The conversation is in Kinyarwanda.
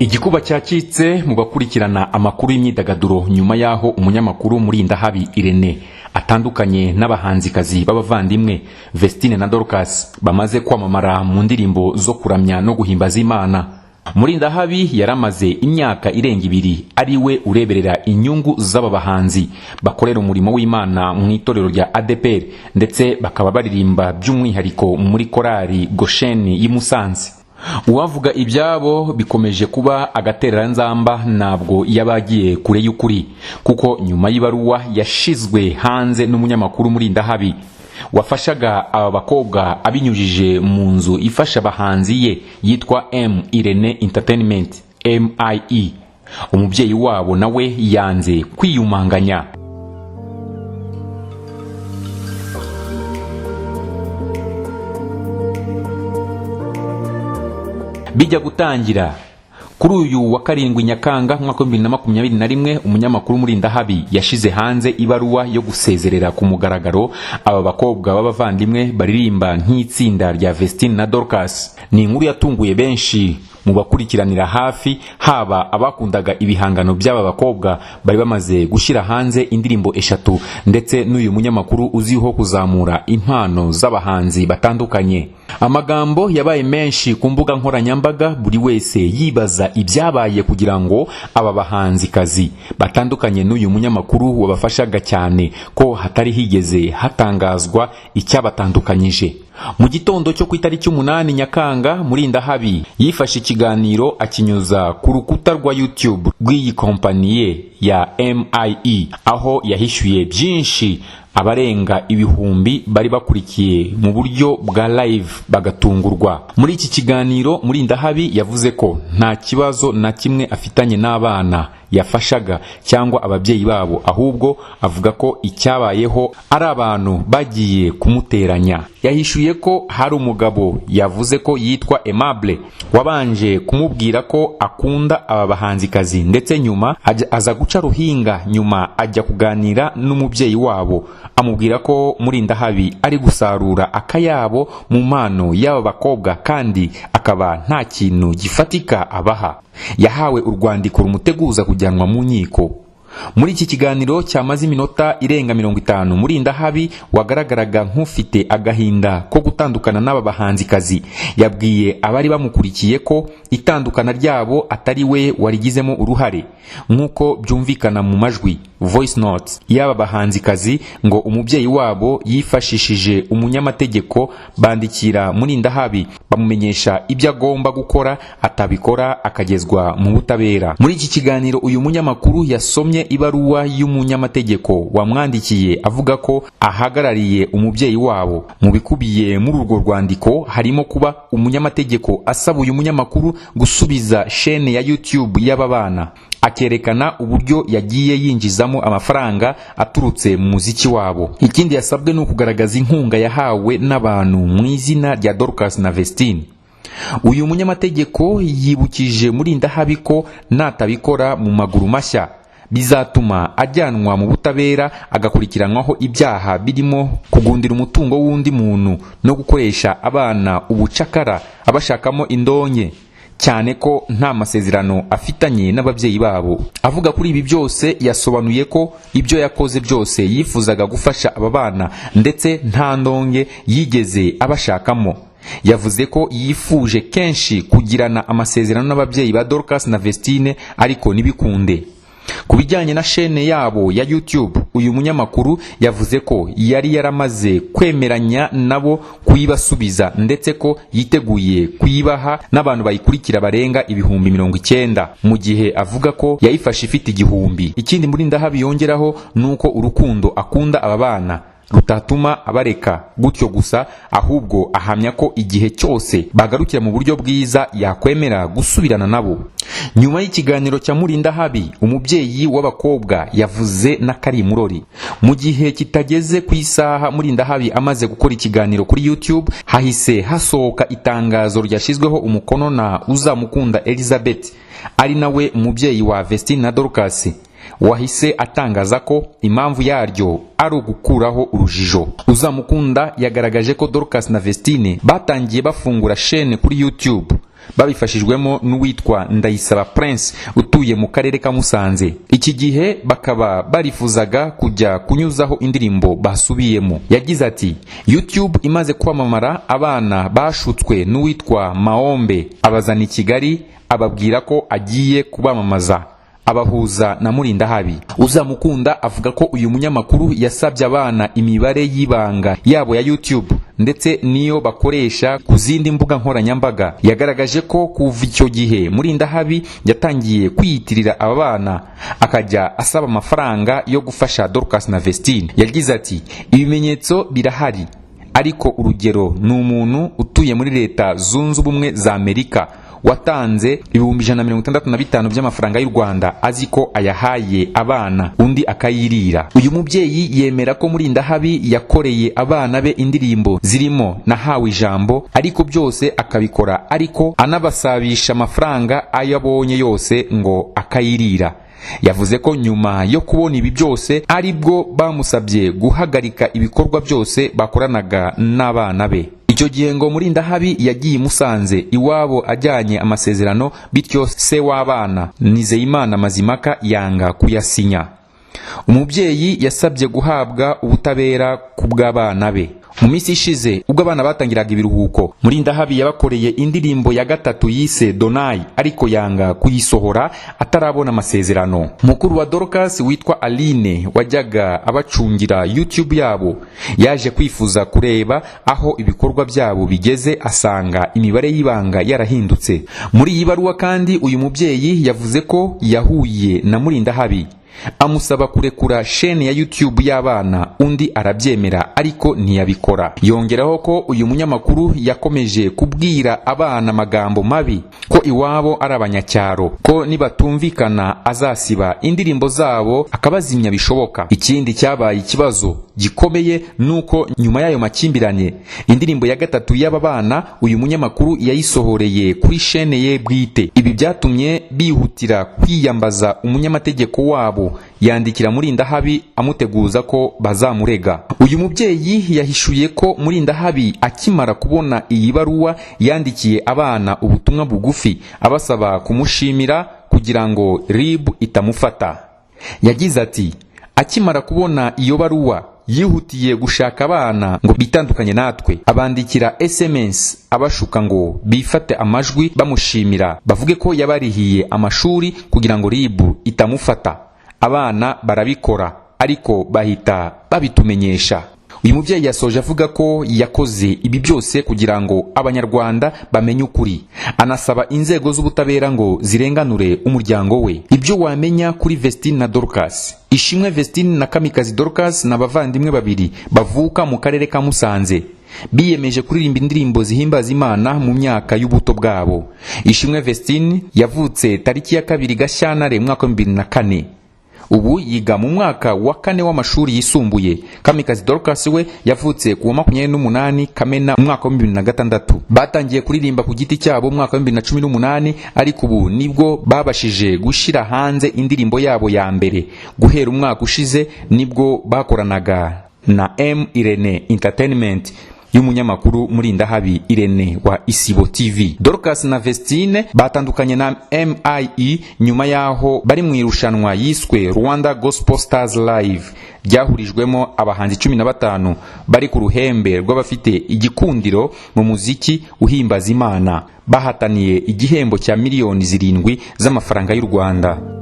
Igikuba cyacitse mu bakurikirana amakuru y'imyidagaduro nyuma yaho umunyamakuru Murindahabi Irene atandukanye n'abahanzikazi b'abavandimwe Vestine na Dorcas bamaze kwamamara mu ndirimbo zo kuramya no guhimbaza Imana. Murindahabi yaramaze imyaka irenga 2 ari we ureberera inyungu z'aba bahanzi bakorera umurimo w'Imana mu itorero rya ADPR ndetse bakaba baririmba by'umwihariko muri korali Gosheni y'Imusanze. Uwavuga ibyabo bikomeje kuba agatereranzamba ntabwo yabagiye kure y'ukuri, kuko nyuma y'ibaruwa yashizwe hanze n'umunyamakuru Murindahabi wafashaga aba bakobwa abinyujije mu nzu ifasha abahanzi ye yitwa Irene Entertainment MIE, umubyeyi wabo nawe yanze kwiyumanganya. Bijya gutangira kuri uyu wa 7 Nyakanga 2021 umunyamakuru Murindahabi yashize hanze ibaruwa yo gusezerera ku mugaragaro aba bakobwa b'abavandimwe baririmba nk'itsinda rya Vestine na Dorcas. Ni inkuru yatunguye benshi mu bakurikiranira hafi, haba abakundaga ibihangano by'aba bakobwa bari bamaze gushira hanze indirimbo 3 ndetse n'uyu munyamakuru uziho kuzamura impano z'abahanzi batandukanye. Amagambo yabaye menshi ku mbuga nkoranyambaga, buri wese yibaza ibyabaye kugira ngo aba bahanzikazi batandukanye n'uyu munyamakuru wabafashaga cyane ko hatari higeze hatangazwa icyabatandukanyije. Mu gitondo cyo ku itariki 8 Nyakanga Murindahabi yifashe ikiganiro akinyuza ku rukuta rwa YouTube rw'iyi kompaniye ya MIE, aho yahishuye byinshi abarenga 1000 bari bakurikiye mu buryo bwa live bagatungurwa. Muri iki kiganiro Murindahabi yavuze ko nta kibazo na kimwe afitanye n'abana yafashaga cyangwa ababyeyi babo, ahubwo avuga ko icyabayeho ari abantu bagiye kumuteranya. Yahishuye ko hari umugabo yavuze ko yitwa Aimable wabanje kumubwira ko akunda aba bahanzikazi, ndetse nyuma aza guca ruhinga, nyuma ajya kuganira n'umubyeyi wabo amubwira ko Murindahabi ari gusarura akayabo mu mpano y'aba bakobwa kandi akaba nta kintu gifatika abaha. Yahawe urwandiko rumuteguza kujyanwa mu nkiko. Muri iki kiganiro cyamaze iminota irenga 50 Murindahabi wagaragaraga nk'ufite agahinda ko gutandukana n'aba bahanzikazi yabwiye abari bamukurikiye ko itandukana ryabo atari we warigizemo uruhare, nk'uko byumvikana mu majwi voice notes y'aba bahanzikazi, ngo umubyeyi wabo yifashishije umunyamategeko bandikira Murindahabi bamumenyesha ibyo agomba gukora, atabikora akagezwa mu butabera. Muri iki kiganiro uyu munyamakuru yasomye ibaruwa y'umunyamategeko wamwandikiye avuga ko ahagarariye umubyeyi wabo. Mu bikubiye muri urwo rwandiko harimo kuba umunyamategeko asaba uyu munyamakuru gusubiza chaîne ya YouTube y'aba bana, akerekana uburyo yagiye yinjizamo amafaranga aturutse mu muziki wabo. Ikindi yasabwe no kugaragaza inkunga yahawe n'abantu mu izina rya Dorcas na Vestine. Uyu munyamategeko yibukije Murindahabi ko natabikora mu maguru mashya bizatuma ajyanwa mu butabera agakurikiranwaho ibyaha birimo kugundira umutungo w'undi muntu no gukoresha abana ubucakara abashakamo indonke, cyane ko nta masezerano afitanye n'ababyeyi babo. Avuga kuri ibi byose yasobanuye ko ibyo yakoze byose yifuzaga gufasha aba bana ndetse nta ndonke yigeze abashakamo. Yavuze ko yifuje kenshi kugirana amasezerano n'ababyeyi ba Dorcas na Vestine ariko nibikunde. Ku bijyanye na chaîne yabo ya YouTube, uyu munyamakuru yavuze ko yari yaramaze kwemeranya nabo kuyibasubiza ndetse ko yiteguye kuyibaha n'abantu bayikurikira barenga 90,000, mu gihe avuga ko yayifashe ifite 1,000. Ikindi Murindahabi yongeraho nuko urukundo akunda aba bana rutatuma abareka gutyo gusa, ahubwo ahamya ko igihe cyose bagarukira mu buryo bwiza yakwemera gusubirana nabo. Nyuma y'ikiganiro cya Murindahabi, umubyeyi w'abakobwa yavuze n'akarimurori. Mu gihe kitageze ku isaha Murindahabi amaze gukora ikiganiro kuri YouTube, hahise hasohoka itangazo ryashyizweho umukono na Uzamukunda Elizabeth, ari nawe umubyeyi wa Vestine na Dorcas. Wahise atangaza ko impamvu yaryo ari ugukuraho urujijo. Uzamukunda yagaragaje ko Dorcas na Vestine batangiye bafungura chaîne kuri YouTube babifashijwemo n'uwitwa Ndayisaba Prince utuye mu karere ka Musanze. Iki gihe bakaba barifuzaga kujya kunyuzaho indirimbo basubiyemo. Yagize ati YouTube imaze kwamamara, abana bashutswe n'uwitwa Maombe abazana i Kigali ababwira ko agiye kubamamaza, abahuza na Murindahabi. Uzamukunda avuga ko uyu munyamakuru yasabye abana imibare y'ibanga yabo ya YouTube ndetse niyo bakoresha ku zindi mbuga nkoranyambaga. Yagaragaje ko kuva icyo gihe Murindahabi yatangiye kwiyitirira aba bana akajya asaba amafaranga yo gufasha Dorcas na Vestine. Yagize ati ibimenyetso birahari, ariko urugero ni umuntu utuye muri Leta Zunze Ubumwe za Amerika watanze 165 by'amafaranga y'u Rwanda azi ko ayahaye abana undi akayirira. Uyu mubyeyi yemera ko Murindahabi yakoreye abana be indirimbo zirimo Nahawe Ijambo, ariko byose akabikora ariko anabasabisha amafaranga ayo abonye yose ngo akayirira. Yavuze ko nyuma yo kubona ibi byose aribwo bamusabye guhagarika ibikorwa byose bakoranaga n'abana be. Icyo gihe ngo Murindahabi yagiye Musanze iwabo ajyanye amasezerano, bityo se w'abana Nizeyimana Mazimaka yanga kuyasinya. Umubyeyi yasabye guhabwa ubutabera ku bw'abana be. Mu minsi ishize ubwo abana batangiraga ibiruhuko, Murindahabi yabakoreye indirimbo ya gatatu yise Donai, ariko yanga kuyisohora atarabona amasezerano. Mukuru wa Dorcas witwa Aline wajyaga abacungira YouTube yabo yaje kwifuza kureba aho ibikorwa byabo bigeze, asanga imibare y'ibanga yarahindutse. Muri iyi baruwa kandi uyu mubyeyi yavuze ko yahuye na Murindahabi amusaba kurekura shene ya YouTube y'abana, undi arabyemera ariko ntiyabikora. Yongeraho ko uyu munyamakuru yakomeje kubwira abana amagambo mabi, ko iwabo ari abanyacyaro, ko nibatumvikana azasiba indirimbo zabo akabazimya bishoboka. Ikindi cyabaye ikibazo gikomeye nuko nyuma y'ayo makimbirane indirimbo ya gatatu y'aba bana uyu munyamakuru yayisohoreye kuri shene ye bwite. Ibi byatumye bihutira kwiyambaza umunyamategeko wabo, yandikira Murindahabi amuteguza ko bazamurega. Uyu mubyeyi yahishuye ko Murindahabi akimara kubona iyi baruwa yandikiye abana ubutumwa bugufi abasaba kumushimira kugira ngo RIB itamufata. Yagize ati akimara kubona iyo baruwa yihutiye gushaka abana ngo bitandukanye natwe, abandikira SMS abashuka ngo bifate amajwi bamushimira, bavuge ko yabarihiye amashuri kugira ngo RIB itamufata. Abana barabikora ariko bahita babitumenyesha. Uyu mubyeyi yasoje avuga ko yakoze ibi byose kugira ngo abanyarwanda bamenye ukuri, anasaba inzego z'ubutabera ngo zirenganure umuryango we. Ibyo wamenya kuri Vestine na Dorcas. Ishimwe Vestine na Kamikazi Dorcas n'abavandimwe babiri bavuka mu karere ka Musanze, biyemeje kuririmba indirimbo zihimbaza Imana mu myaka y'ubuto bwabo. Ishimwe Vestine yavutse tariki ya 2 Gashyantare mwaka 2004. Ubu yiga mu mwaka wa 4 w'amashuri yisumbuye. Kamikazi Dorcas we yavutse ku 28 Kamena mwaka wa 2006. Batangiye kuririmba ku giti cyabo mwaka wa 2018, ariko ubu nibwo babashije gushira hanze indirimbo yabo ya mbere. Guhera umwaka ushize nibwo bakoranaga na M Irene Entertainment y'umunyamakuru Murindahabi Irene wa Isibo TV. Dorcas na Vestine batandukanye na MIE nyuma yaho bari mu irushanwa yiswe Rwanda Gospel Stars Live, ryahurijwemo abahanzi 15 bari ku ruhembe rw'abafite igikundiro mu muziki uhimbaza Imana, bahataniye igihembo cya miliyoni 7 z'amafaranga y'u Rwanda.